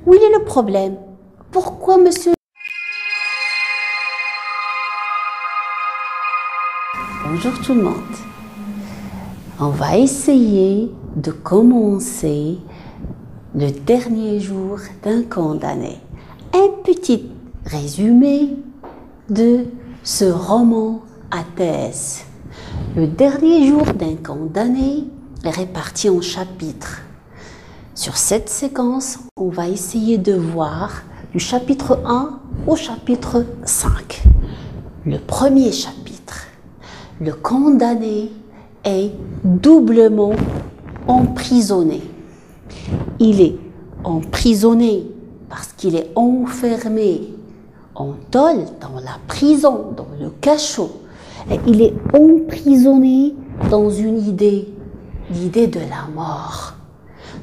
Où est le problème? Pourquoi monsieur... Bonjour tout le monde. On va essayer de commencer le dernier jour d'un condamné. Un petit résumé de ce roman à thèse. Le dernier jour d'un condamné est réparti en chapitres. Sur cette séquence, on va essayer de voir du chapitre 1 au chapitre 5. Le premier chapitre, le condamné est doublement emprisonné. Il est emprisonné parce qu'il est enfermé en tôle dans la prison, dans le cachot. Et il est emprisonné dans une idée, l'idée de la mort.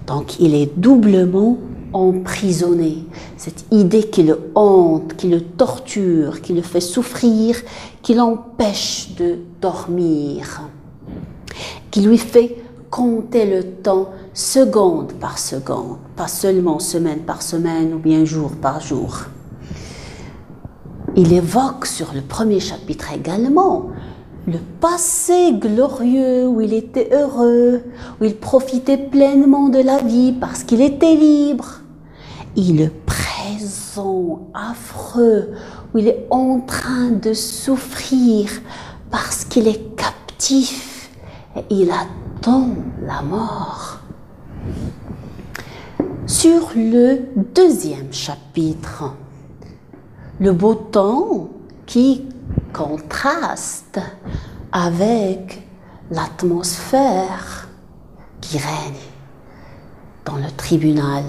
Donc il est doublement emprisonné. Cette idée qui le hante, qui le torture, qui le fait souffrir, qui l'empêche de dormir, qui lui fait compter le temps seconde par seconde, pas seulement semaine par semaine ou bien jour par jour. Il évoque sur le premier chapitre également le passé glorieux où il était heureux, où il profitait pleinement de la vie parce qu'il était libre. Et le présent affreux où il est en train de souffrir parce qu'il est captif et il attend la mort. Sur le deuxième chapitre, le beau temps qui contraste avec l'atmosphère qui règne dans le tribunal.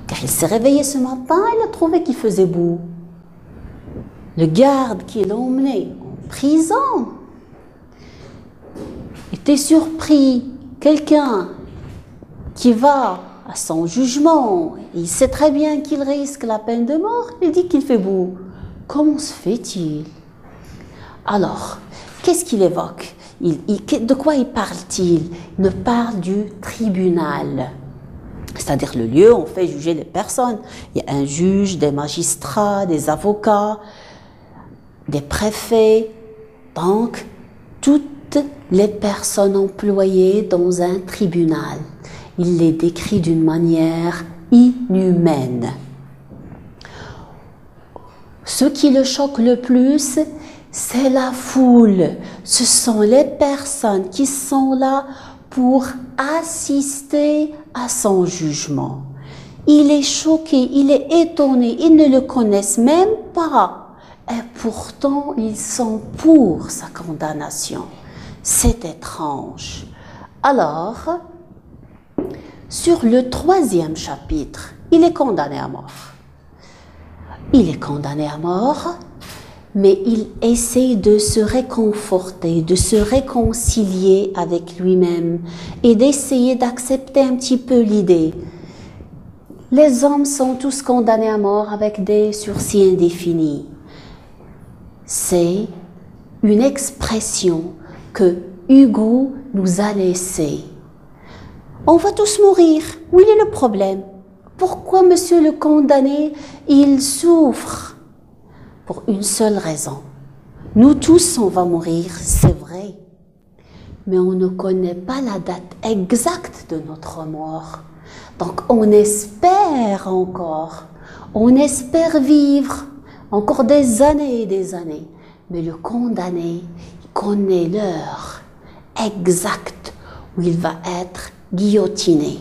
Car il s'est réveillé ce matin, il a trouvé qu'il faisait beau. Le garde qui l'emmenait en prison était surpris. Quelqu'un qui va à son jugement, il sait très bien qu'il risque la peine de mort, il dit qu'il fait beau. Comment se fait-il? Alors, qu'est-ce qu'il évoque? De quoi il parle-t-il? Il parle du tribunal, c'est-à-dire le lieu où on fait juger les personnes. Il y a un juge, des magistrats, des avocats, des préfets, donc toutes les personnes employées dans un tribunal. Il les décrit d'une manière inhumaine. Ce qui le choque le plus, c'est la foule. Ce sont les personnes qui sont là pour assister à son jugement. Il est choqué, il est étonné, ils ne le connaissent même pas. Et pourtant, ils sont pour sa condamnation. C'est étrange. Alors, sur le troisième chapitre, il est condamné à mort. Il est condamné à mort, mais il essaie de se réconforter, de se réconcilier avec lui-même et d'essayer d'accepter un petit peu l'idée. Les hommes sont tous condamnés à mort avec des sursis indéfinis. C'est une expression que Hugo nous a laissée. On va tous mourir. Où est le problème? Pourquoi monsieur le condamné, il souffre? Pour une seule raison. Nous tous, on va mourir, c'est vrai. Mais on ne connaît pas la date exacte de notre mort. Donc on espère encore. On espère vivre encore des années et des années. Mais le condamné, il connaît l'heure exacte où il va être guillotiné.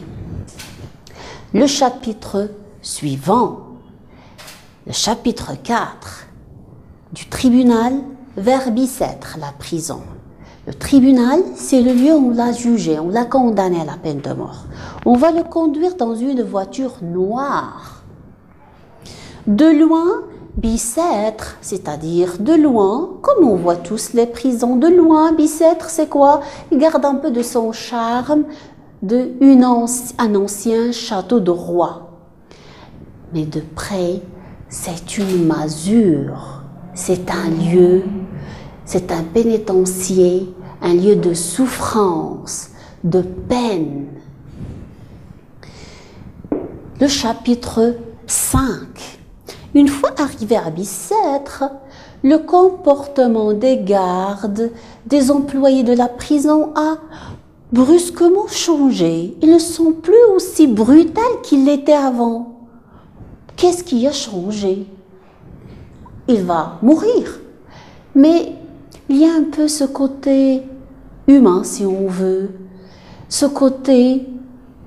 Le chapitre suivant, le chapitre 4, du tribunal vers Bicêtre, la prison. Le tribunal, c'est le lieu où on l'a jugé, on l'a condamné à la peine de mort. On va le conduire dans une voiture noire. De loin, Bicêtre, c'est-à-dire de loin, comme on voit tous les prisons, de loin, Bicêtre, c'est quoi? Il garde un peu de son charme un ancien château de roi. Mais de près, c'est une masure, c'est un lieu, c'est un pénitencier, un lieu de souffrance, de peine. Le chapitre 5. Une fois arrivé à Bicêtre, le comportement des gardes, des employés de la prison a brusquement changé. Ils ne sont plus aussi brutals qu'ils l'étaient avant. Qu'est-ce qui a changé? Il va mourir. Mais il y a un peu ce côté humain, si on veut, ce côté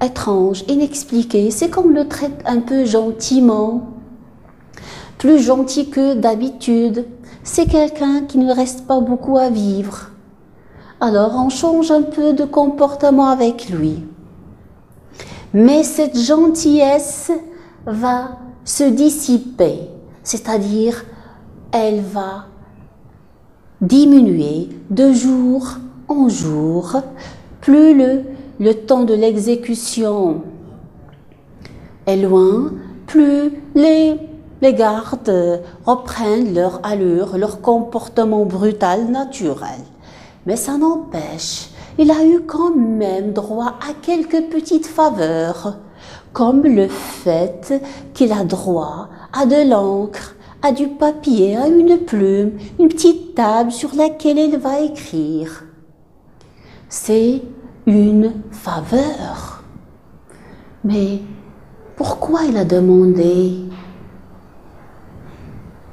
étrange, inexpliqué. C'est comme le traite un peu gentiment, plus gentil que d'habitude. C'est quelqu'un qui ne reste pas beaucoup à vivre. Alors on change un peu de comportement avec lui. Mais cette gentillesse va se dissiper, c'est-à-dire elle va diminuer de jour en jour. Plus le temps de l'exécution est loin, plus les gardes reprennent leur allure, leur comportement brutal naturel. Mais ça n'empêche, il a eu quand même droit à quelques petites faveurs, comme le fait qu'il a droit à de l'encre, à du papier, à une plume, une petite table sur laquelle il va écrire. C'est une faveur. Mais pourquoi il a demandé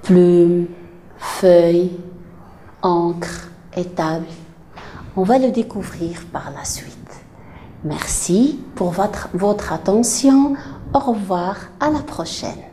plume, feuille, encre et table? On va le découvrir par la suite. Merci pour votre attention. Au revoir, à la prochaine.